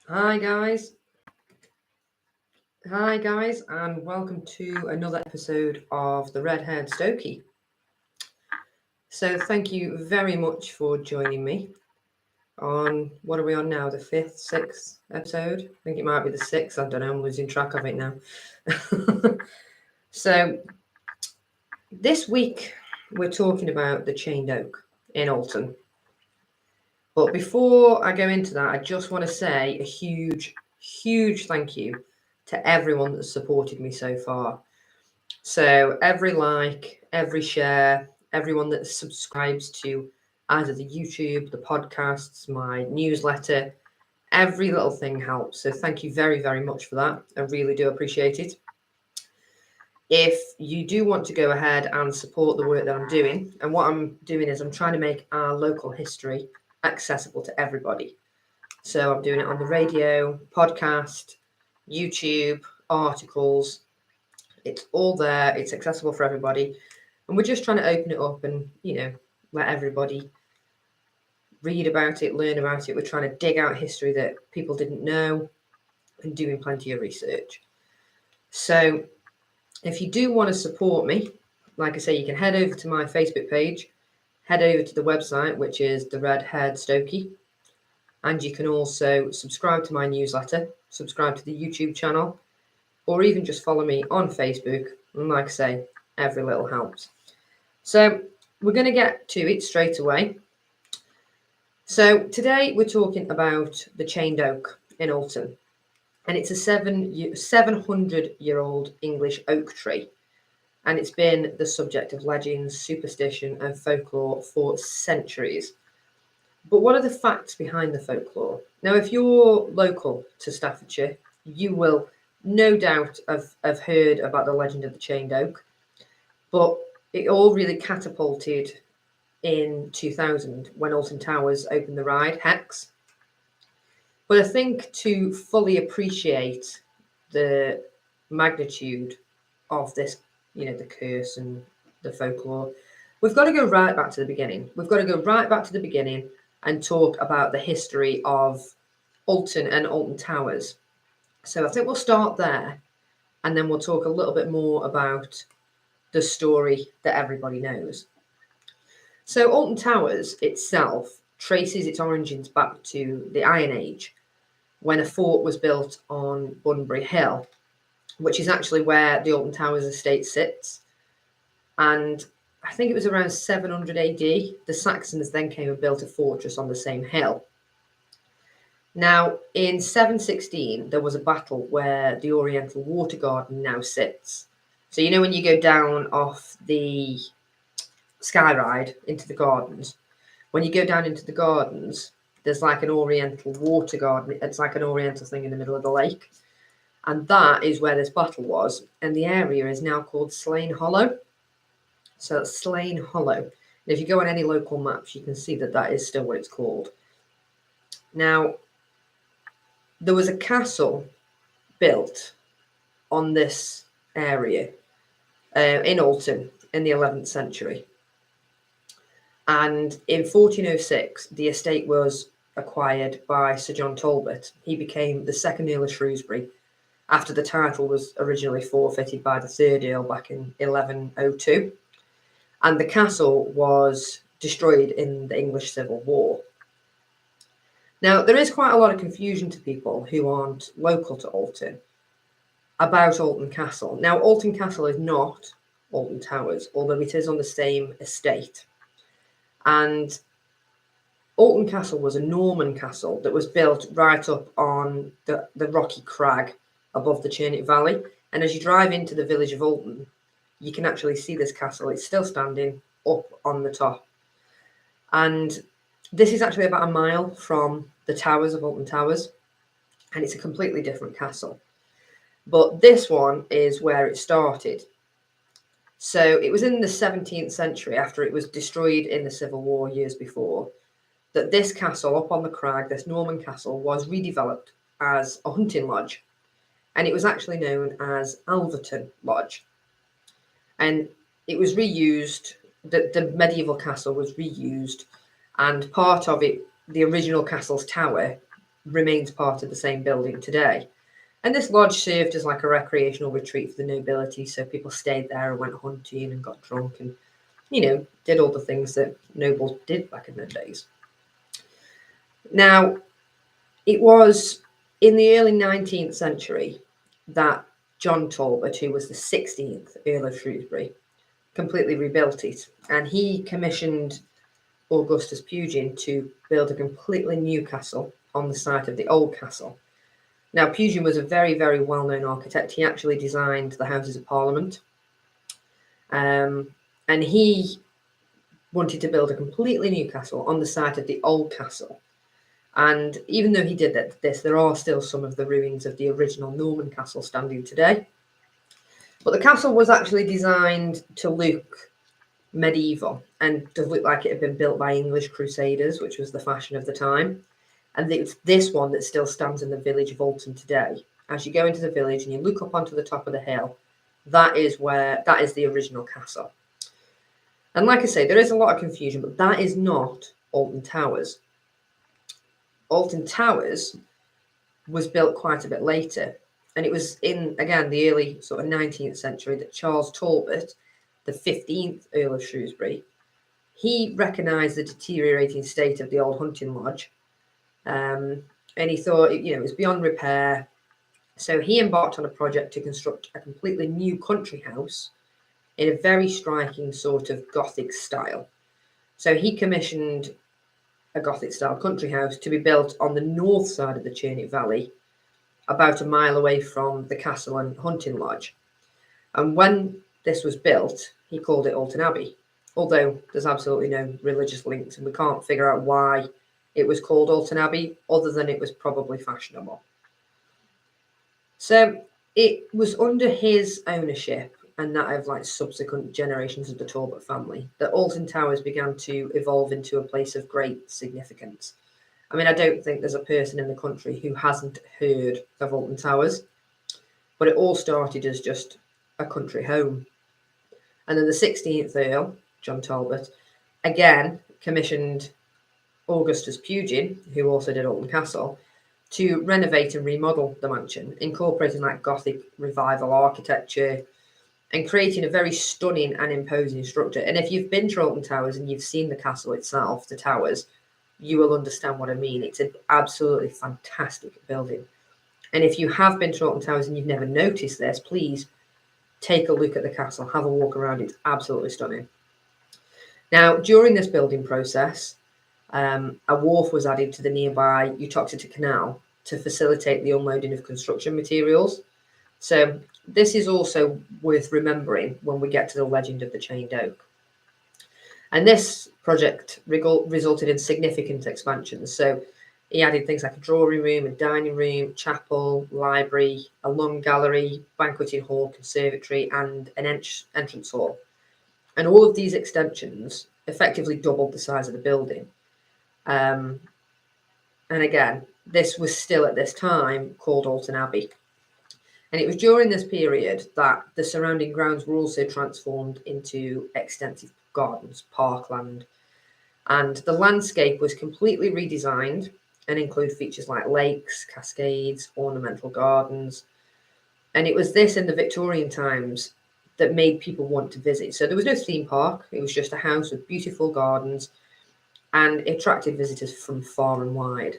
Hi guys. Hi guys, and welcome to another episode of the Red Haired Stokie. So thank you very much for joining me on, what are we on now, the 5th, 6th episode? I think it might be the 6th, I don't know, I'm losing track of it now. So this week we're talking about the Chained Oak in Alton. But before I go into that, I just want to say a huge thank you to everyone that's supported me so far. So every like, every share, everyone that subscribes to either the YouTube, the podcasts, my newsletter, every little thing helps. So thank you very, very much for that. I really do appreciate it. If you do want to go ahead and support the work that I'm doing, and what I'm doing is I'm trying to make our local history accessible to everybody. So I'm doing it on the radio, podcast, YouTube, articles. It's all there. It's accessible for everybody. And we're just trying to open it up and, let everybody read about it, learn about it. We're trying to dig out history that people didn't know and doing plenty of research. So if you do want to support me, like I say, you can head over to my Facebook page, head over to the website, which is the Red Haired Stokie. And you can also subscribe to my newsletter, subscribe to the YouTube channel, or even just follow me on Facebook. And like I say, every little helps. So we're going to get to it straight away. So today we're talking about the Chained Oak in Alton. And it's a 700-year-old English oak tree. And it's been the subject of legends, superstition, and folklore for centuries. But what are the facts behind the folklore? Now, if you're local to Staffordshire, you will no doubt have heard about the legend of the Chained Oak. But it all really catapulted in 2000 when Alton Towers opened the ride, Hex. But I think to fully appreciate the magnitude of this, the curse and the folklore, we've got to go right back to the beginning. We've got to go right back to the beginning and talk about the history of Alton and Alton Towers. So I think we'll start there, and then we'll talk a little bit more about the story that everybody knows. So Alton Towers itself traces its origins back to the Iron Age, when a fort was built on Bunbury Hill, which is actually where the Alton Towers estate sits. And I think it was around 700 AD, the Saxons then came and built a fortress on the same hill. Now, in 716, there was a battle where the Oriental Water Garden now sits. So, when you go down off the Sky Ride into the gardens, when you go down into the gardens, there's like an Oriental water garden. It's like an Oriental thing in the middle of the lake. And that is where this battle was. And the area is now called Slane Hollow. So it's Slane Hollow. And if you go on any local maps, you can see that that is still what it's called. Now, there was a castle built on this area in Alton in the 11th century. And in 1406, the estate was acquired by Sir John Talbot. He became the second Earl of Shrewsbury after the title was originally forfeited by the third Earl back in 1102. And the castle was destroyed in the English Civil War. Now, there is quite a lot of confusion to people who aren't local to Alton about Alton Castle. Now, Alton Castle is not Alton Towers, although it is on the same estate. And Alton Castle was a Norman castle that was built right up on the rocky crag above the Churnet Valley. And as you drive into the village of Alton, you can actually see this castle. It's still standing up on the top. And this is actually about a mile from the towers of Alton Towers. And it's a completely different castle. But this one is where it started. So it was in the 17th century, after it was destroyed in the Civil War years before, that this castle up on the crag, this Norman castle, was redeveloped as a hunting lodge. And it was actually known as Alverton Lodge. And it was reused, the medieval castle was reused, and part of it, the original castle's tower, remains part of the same building today. And this lodge served as like a recreational retreat for the nobility, so people stayed there and went hunting and got drunk and, did all the things that nobles did back in those days. Now, it was in the early 19th century that John Talbot, who was the 16th Earl of Shrewsbury, completely rebuilt it, and he commissioned Augustus Pugin to build a completely new castle on the site of the old castle. Now, Pugin was a very, very well-known architect. He actually designed the Houses of Parliament, and he wanted to build a completely new castle on the site of the old castle. And even though he did this, there are still some of the ruins of the original Norman castle standing today. But the castle was actually designed to look medieval and to look like it had been built by English crusaders, which was the fashion of the time. And it's this one that still stands in the village of Alton today. As you go into the village and you look up onto the top of the hill, that is the original castle. And like I say, there is a lot of confusion, but that is not Alton Towers. Alton Towers was built quite a bit later, and it was in, again, the early sort of 19th century that Charles Talbot, the 15th Earl of Shrewsbury, he recognised the deteriorating state of the old hunting lodge, and he thought it was beyond repair. So he embarked on a project to construct a completely new country house in a very striking sort of Gothic style. So he commissioned a Gothic style country house to be built on the north side of the Chained Valley, about a mile away from the castle and hunting lodge. And when this was built, he called it Alton Abbey, although there's absolutely no religious links, and we can't figure out why it was called Alton Abbey, other than it was probably fashionable. So it was under his ownership and that of like subsequent generations of the Talbot family that Alton Towers began to evolve into a place of great significance. I mean, I don't think there's a person in the country who hasn't heard of Alton Towers, but it all started as just a country home. And then the 16th Earl, John Talbot, again commissioned Augustus Pugin, who also did Alton Castle, to renovate and remodel the mansion, incorporating like Gothic revival architecture and creating a very stunning and imposing structure. And if you've been to Alton Towers and you've seen the castle itself, the towers, you will understand what I mean. It's an absolutely fantastic building. And if you have been to Alton Towers and you've never noticed this, please take a look at the castle, have a walk around. It's absolutely stunning. Now, during this building process, a wharf was added to the nearby Uttoxeter Canal to facilitate the unloading of construction materials. So this is also worth remembering when we get to the legend of the Chained Oak. And this project resulted in significant expansions. So he added things like a drawing room, a dining room, chapel, library, a long gallery, banqueting hall, conservatory, and an entrance hall. And all of these extensions effectively doubled the size of the building. And again, this was still at this time called Alton Abbey. And it was during this period that the surrounding grounds were also transformed into extensive gardens, parkland, and the landscape was completely redesigned and included features like lakes, cascades, ornamental gardens. And it was this in the Victorian times that made people want to visit. So there was no theme park, it was just a house with beautiful gardens, and it attracted visitors from far and wide.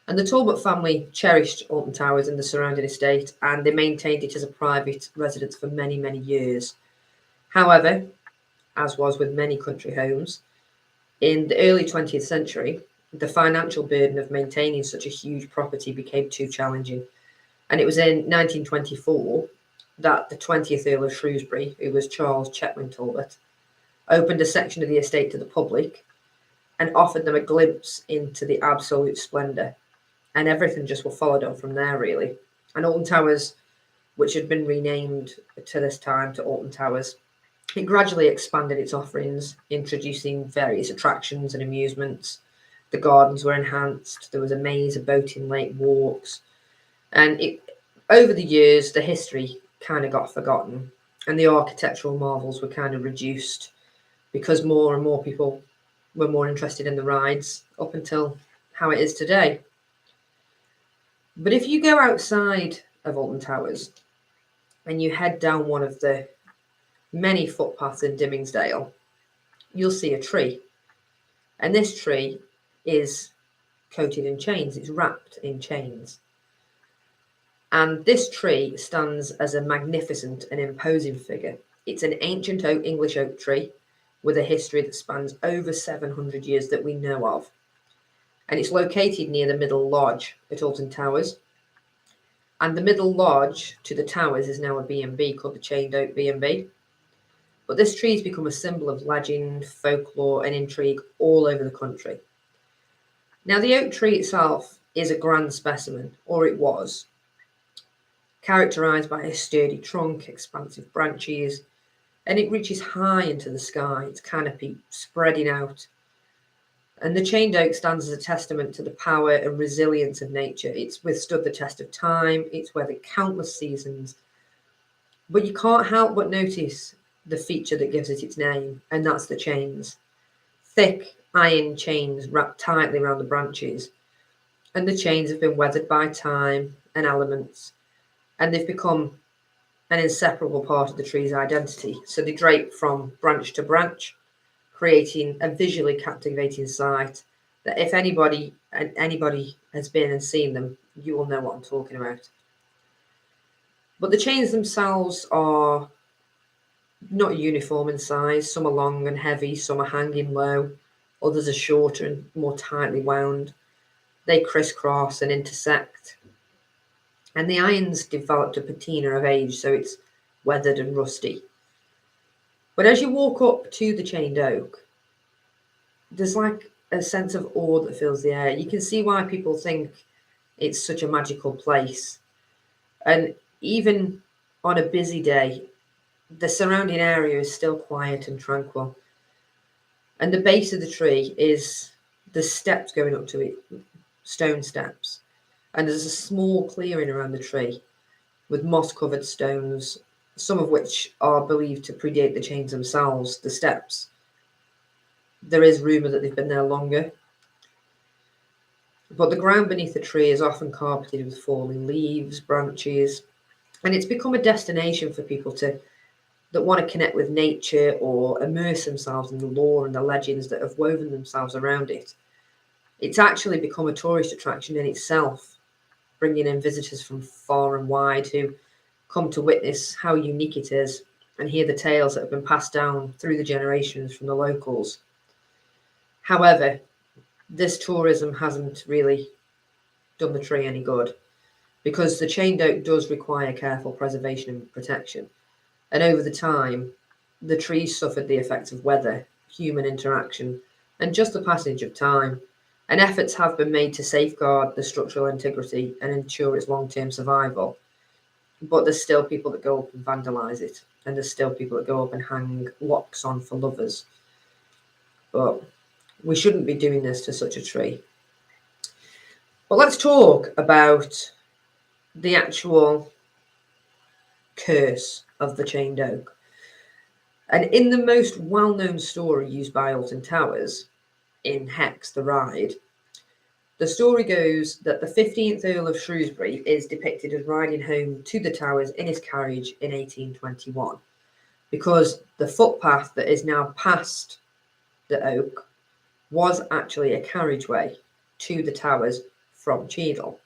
And the Talbot family cherished Alton Towers and the surrounding estate, and they maintained it as a private residence for many, many years. However, as was with many country homes, in the early 20th century, the financial burden of maintaining such a huge property became too challenging. And it was in 1924 that the 20th Earl of Shrewsbury, who was Charles Chetwynd Talbot, opened a section of the estate to the public and offered them a glimpse into the absolute splendour. And everything just followed on from there, really. And Alton Towers, which had been renamed to this time to Alton Towers, it gradually expanded its offerings, introducing various attractions and amusements. The gardens were enhanced. There was a maze of boating lake walks. And over the years, the history kind of got forgotten and the architectural marvels were kind of reduced because more and more people were more interested in the rides, up until how it is today. But if you go outside of Alton Towers and you head down one of the many footpaths in Dimmingsdale, you'll see a tree. And this tree is coated in chains, it's wrapped in chains. And this tree stands as a magnificent and imposing figure. It's an ancient English oak tree with a history that spans over 700 years that we know of. And it's located near the Middle Lodge at Alton Towers. And the Middle Lodge to the Towers is now a B&B called the Chained Oak B&B. But this tree has become a symbol of legend, folklore and intrigue all over the country. Now, the oak tree itself is a grand specimen, or it was, characterised by a sturdy trunk, expansive branches, and it reaches high into the sky, its canopy spreading out. And the chained oak stands as a testament to the power and resilience of nature. It's withstood the test of time, it's weathered countless seasons. But you can't help but notice the feature that gives it its name, and that's the chains. Thick iron chains wrapped tightly around the branches. And the chains have been weathered by time and elements, and they've become an inseparable part of the tree's identity. So they drape from branch to branch, creating a visually captivating sight that if anybody has been and seen them, you will know what I'm talking about. But the chains themselves are not uniform in size. Some are long and heavy, some are hanging low, others are shorter and more tightly wound. They crisscross and intersect. And the iron's developed a patina of age, so it's weathered and rusty. But as you walk up to the chained oak, there's like a sense of awe that fills the air. You can see why people think it's such a magical place. And even on a busy day, the surrounding area is still quiet and tranquil. And the base of the tree is the steps going up to it, stone steps. And there's a small clearing around the tree with moss-covered stones, some of which are believed to predate the chains themselves, the steps. There is rumour that they've been there longer. But the ground beneath the tree is often carpeted with falling leaves, branches, and it's become a destination for people that want to connect with nature or immerse themselves in the lore and the legends that have woven themselves around it. It's actually become a tourist attraction in itself, bringing in visitors from far and wide who come to witness how unique it is and hear the tales that have been passed down through the generations from the locals. However, this tourism hasn't really done the tree any good, because the chained oak does require careful preservation and protection. And over the time, the trees suffered the effects of weather, human interaction, and just the passage of time. And efforts have been made to safeguard the structural integrity and ensure its long-term survival. But there's still people that go up and vandalise it. And there's still people that go up and hang locks on for lovers. But we shouldn't be doing this to such a tree. But let's talk about the actual curse of the chained oak. And in the most well-known story used by Alton Towers, in Hex the Ride, the story goes that the 15th Earl of Shrewsbury is depicted as riding home to the Towers in his carriage in 1821, because the footpath that is now past the oak was actually a carriageway to the Towers from Cheadle.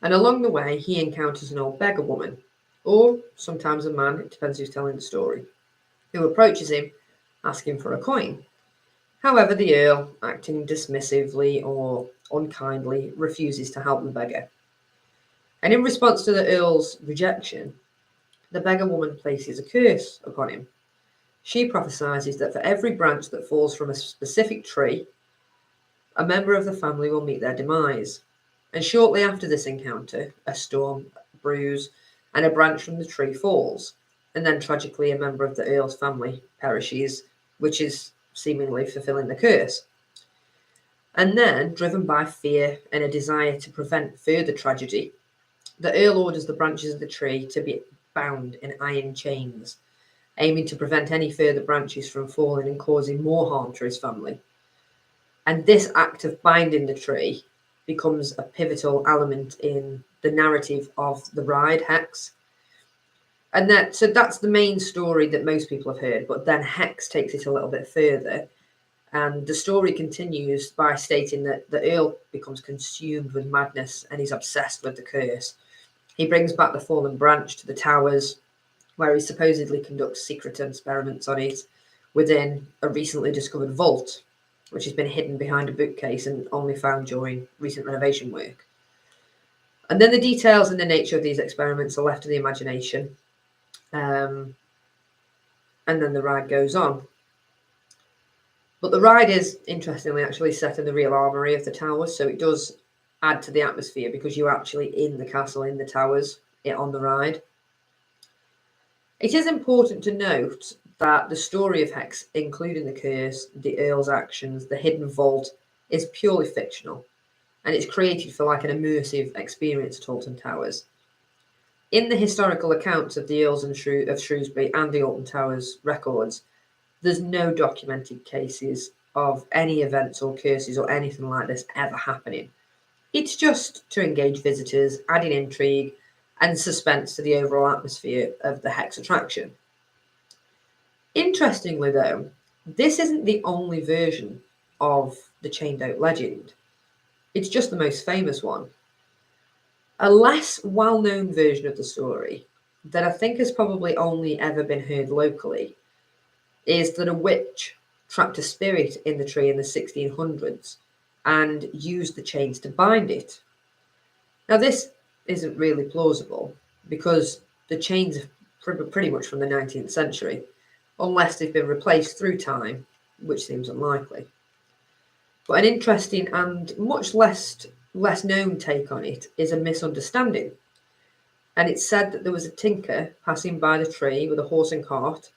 And along the way, he encounters an old beggar woman, or sometimes a man, it depends who's telling the story, who approaches him asking for a coin. However, the Earl, acting dismissively or unkindly, refuses to help the beggar. And in response to the Earl's rejection, the beggar woman places a curse upon him. She prophesies that for every branch that falls from a specific tree, a member of the family will meet their demise. And shortly after this encounter, a storm brews and a branch from the tree falls. And then tragically, a member of the Earl's family perishes, which is seemingly fulfilling the curse. And then, driven by fear and a desire to prevent further tragedy, the Earl orders the branches of the tree to be bound in iron chains, aiming to prevent any further branches from falling and causing more harm to his family. And this act of binding the tree becomes a pivotal element in the narrative of the ride Hex. And that's the main story that most people have heard, but then Hex takes it a little bit further. And the story continues by stating that the Earl becomes consumed with madness and he's obsessed with the curse. He brings back the fallen branch to the Towers, where he supposedly conducts secret experiments on it within a recently discovered vault, which has been hidden behind a bookcase and only found during recent renovation work. And then the details and the nature of these experiments are left to the imagination. And then the ride goes on. But the ride is, interestingly, actually set in the real armoury of the Towers, so it does add to the atmosphere because you're actually in the castle, in the Towers, on the ride. It is important to note that the story of Hex, including the curse, the Earl's actions, the hidden vault, is purely fictional, and it's created for like an immersive experience at Alton Towers. In the historical accounts of the Earls of Shrewsbury and the Alton Towers records, there's no documented cases of any events or curses or anything like this ever happening. It's just to engage visitors, adding intrigue and suspense to the overall atmosphere of the Hex attraction. Interestingly, though, this isn't the only version of the Chained Oak legend. It's just the most famous one. A less well-known version of the story that I think has probably only ever been heard locally is that a witch trapped a spirit in the tree in the 1600s and used the chains to bind it. Now, this isn't really plausible because the chains are pretty much from the 19th century, unless they've been replaced through time, which seems unlikely. But an interesting and much less known take on it is a misunderstanding. And it's said that there was a tinker passing by the tree with a horse and cart,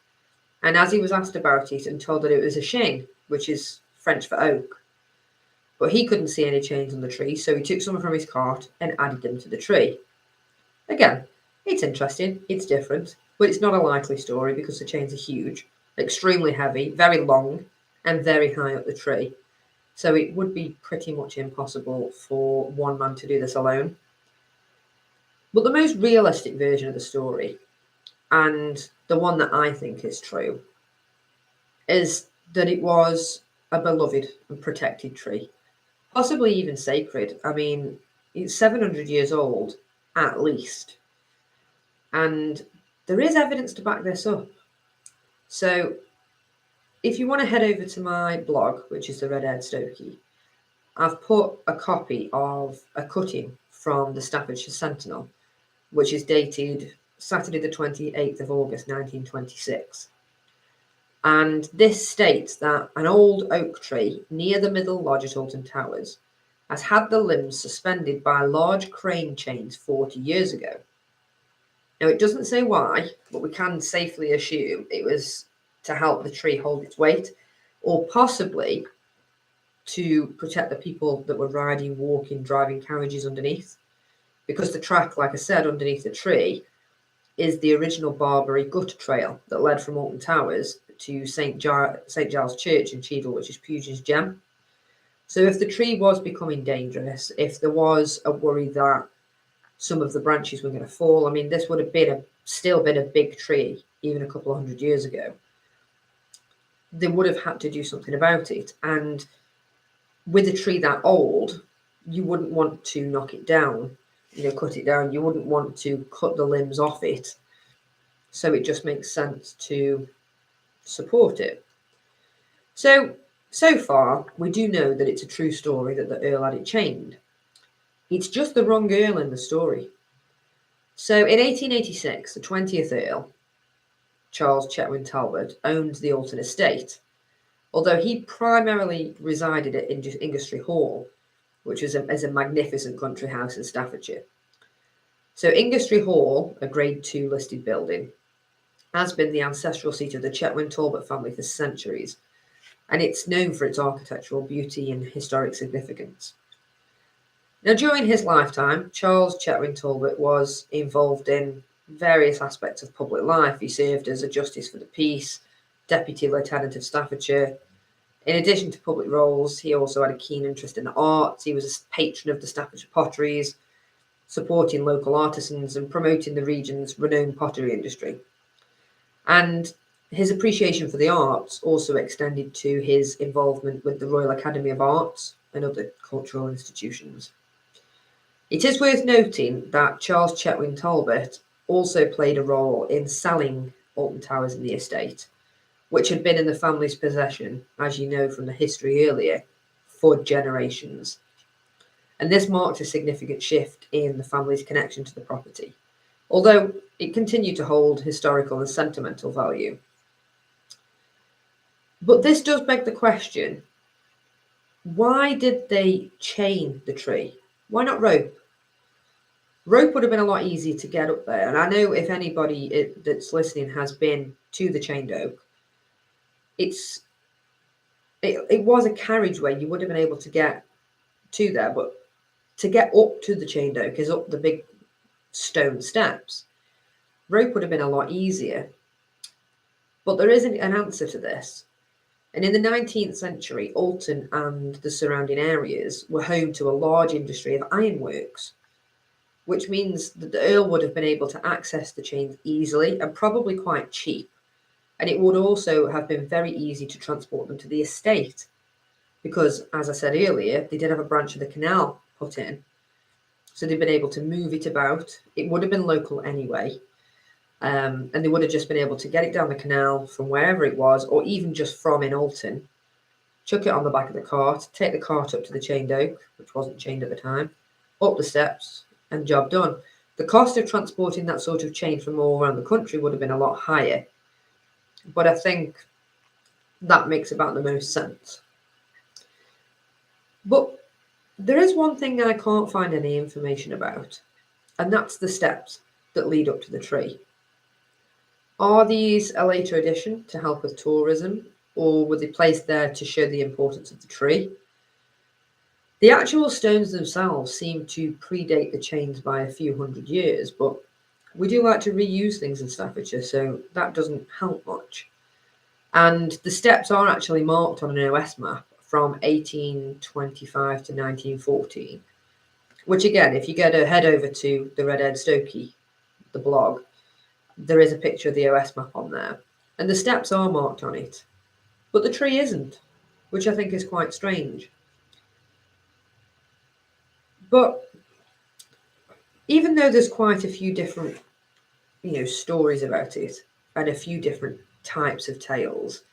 and as he was asked about it and told that it was a chêne, which is French for oak, but he couldn't see any chains on the tree, so he took some from his cart and added them to the tree. Again, it's interesting, it's different, but it's not a likely story because the chains are huge, extremely heavy, very long, and very high up the tree. So it would be pretty much impossible for one man to do this alone. But the most realistic version of the story, and the one that I think is true, is that it was a beloved and protected tree, possibly even sacred. I mean, it's 700 years old, at least. And there is evidence to back this up. So if you want to head over to my blog, which is the Red Haired Stokie, I've put a copy of a cutting from the Staffordshire Sentinel, which is dated Saturday the 28th of August 1926. And this states that an old oak tree near the Middle Lodge at Alton Towers has had the limbs suspended by large crane chains 40 years ago. Now, it doesn't say why, but we can safely assume it was to help the tree hold its weight, or possibly to protect the people that were riding, walking, driving carriages underneath. Because the track, like I said, underneath the tree is the original Barbary gutter trail that led from Alton Towers to St. Giles Church in Cheadle, which is Pugins Gem. So if the tree was becoming dangerous, if there was a worry that some of the branches were going to fall, I mean, this would have still been a big tree even a couple of hundred years ago. They would have had to do something about it. And with a tree that old, you wouldn't want to knock it down, cut it down. You wouldn't want to cut the limbs off it. So it just makes sense to support it. So far, we do know that it's a true story that the Earl had it chained. It's just the wrong Earl in the story. So in 1886, the 20th Earl, Charles Chetwynd Talbot, owned the Alton estate, although he primarily resided at Ingastry Hall, which is a magnificent country house in Staffordshire. So Ingastry Hall, a Grade 2 listed building, has been the ancestral seat of the Chetwynd Talbot family for centuries, and it's known for its architectural beauty and historic significance. Now, during his lifetime, Charles Chetwynd Talbot was involved in various aspects of public life. He served as a Justice for the Peace, Deputy Lieutenant of Staffordshire, In addition to public roles, he also had a keen interest in the arts. He was a patron of the Staffordshire potteries, supporting local artisans and promoting the region's renowned pottery industry. And his appreciation for the arts also extended to his involvement with the Royal Academy of Arts and other cultural institutions. It is worth noting that Charles Chetwynd Talbot also played a role in selling Alton Towers and the estate, which had been in the family's possession, as you know from the history earlier, for generations. And this marked a significant shift in the family's connection to the property, although it continued to hold historical and sentimental value. But this does beg the question, why did they chain the tree? Why not rope? Rope would have been a lot easier to get up there. And I know if anybody that's listening has been to the Chained Oak, it was a carriageway. You would have been able to get to there, but to get up to the Chained Oak is up the big stone steps. Rope would have been a lot easier. But there isn't an answer to this. And in the 19th century, Alton and the surrounding areas were home to a large industry of ironworks, which means that the Earl would have been able to access the chains easily and probably quite cheap. And it would also have been very easy to transport them to the estate because, as I said earlier, they did have a branch of the canal put in. So they've been able to move it about. It would have been local anyway. And they would have just been able to get it down the canal from wherever it was, or even just from in Alton, chuck it on the back of the cart, take the cart up to the Chained Oak, which wasn't chained at the time, up the steps, and job done. The cost of transporting that sort of chain from all around the country would have been a lot higher, but I think that makes about the most sense. But there is one thing that I can't find any information about, and that's the steps that lead up to the tree. Are these a later addition to help with tourism, or were they placed there to show the importance of the tree? The actual stones themselves seem to predate the chains by a few hundred years, but we do like to reuse things in Staffordshire, so that doesn't help much. And the steps are actually marked on an OS map from 1825 to 1914, which again, if you head over to the Red Haired Stokie, the blog, there is a picture of the OS map on there, and the steps are marked on it, but the tree isn't, which I think is quite strange. But even though there's quite a few different, stories about it and a few different types of tales,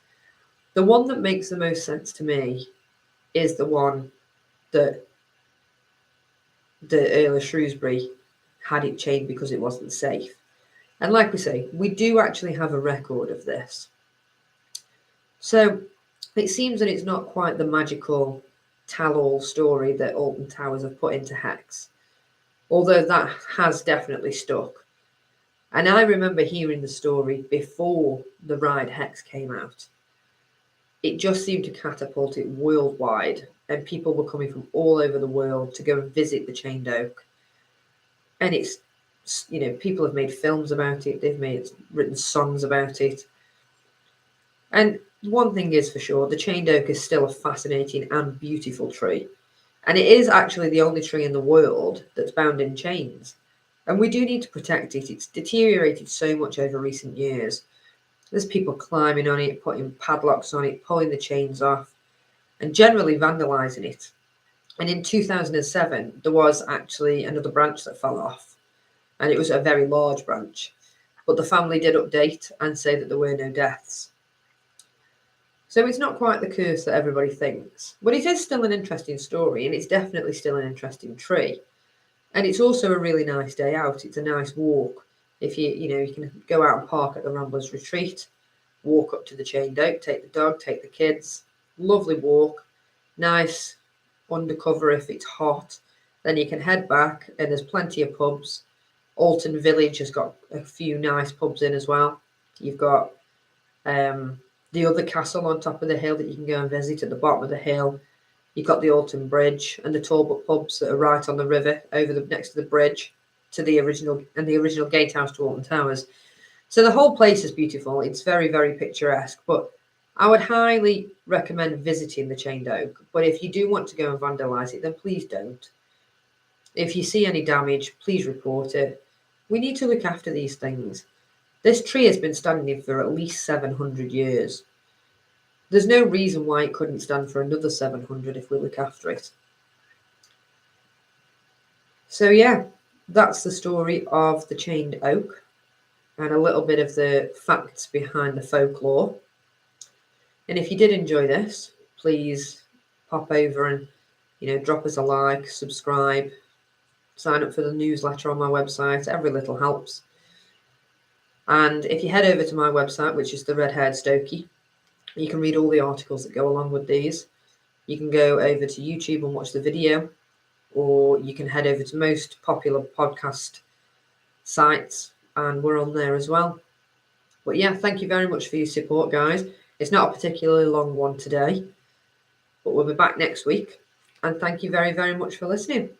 the one that makes the most sense to me is the one that the Earl of Shrewsbury had it chained because it wasn't safe. And like we say, we do actually have a record of this. So it seems that it's not quite the magical tell-all story that Alton Towers have put into Hex, although that has definitely stuck. And I remember hearing the story before the ride Hex came out. It just seemed to catapult it worldwide, and people were coming from all over the world to go and visit the Chained Oak. And it's, people have made films about it, they've written songs about it. And one thing is for sure, the Chained Oak is still a fascinating and beautiful tree. And it is actually the only tree in the world that's bound in chains. And we do need to protect it. It's deteriorated so much over recent years. There's people climbing on it, putting padlocks on it, pulling the chains off, and generally vandalising it. And in 2007, there was actually another branch that fell off, and it was a very large branch. But the family did update and say that there were no deaths. So it's not quite the curse that everybody thinks. But it is still an interesting story, and it's definitely still an interesting tree. And it's also a really nice day out. It's a nice walk. If you can go out and park at the Ramblers Retreat, walk up to the Chained Oak, take the dog, take the kids. Lovely walk. Nice undercover if it's hot. Then you can head back, and there's plenty of pubs. Alton Village has got a few nice pubs in as well. You've got the other castle on top of the hill that you can go and visit at the bottom of the hill. You've got the Alton Bridge and the Talbot pubs that are right on the river next to the bridge to the original gatehouse to Alton Towers. So the whole place is beautiful. It's very, very picturesque. But I would highly recommend visiting the Chained Oak, but if you do want to go and vandalise it, then please don't. If you see any damage, please report it. We need to look after these things. This tree has been standing for at least 700 years. There's no reason why it couldn't stand for another 700 if we look after it. So yeah, that's the story of the Chained Oak and a little bit of the facts behind the folklore. And if you did enjoy this, please pop over and drop us a like, subscribe, sign up for the newsletter on my website. Every little helps. And if you head over to my website, which is the Red Haired Stokie, you can read all the articles that go along with these. You can go over to YouTube and watch the video, or you can head over to most popular podcast sites, and we're on there as well. But yeah, thank you very much for your support, guys. It's not a particularly long one today, but we'll be back next week. And thank you very, very much for listening.